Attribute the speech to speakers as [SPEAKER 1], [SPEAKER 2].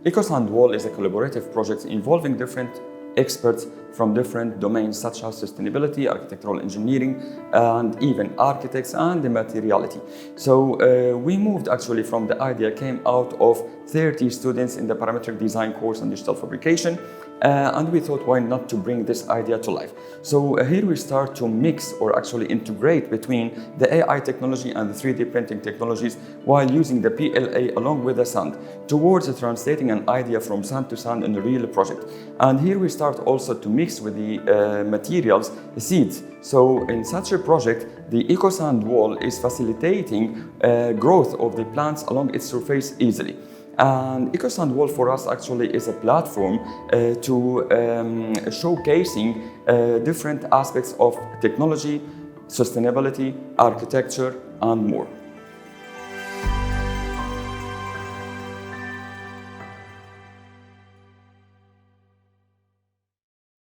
[SPEAKER 1] EcoSand Wall is a collaborative project involving different experts from different domains such as sustainability, architectural engineering, and even architects and the materiality. So we moved actually from the idea came out of 30 students in the parametric design course and digital fabrication. And we thought, why not to bring this idea to life? So here we start to mix or actually integrate between the AI technology and the 3D printing technologies while using the PLA along with the sand towards translating an idea from sand to sand in a real project. And here we start also to mix with the materials, the seeds. So in such a project, the EcoSand Wall is facilitating growth of the plants along its surface easily. And EcoSand Wall for us actually is a platform to showcasing different aspects of technology, sustainability, architecture, and more.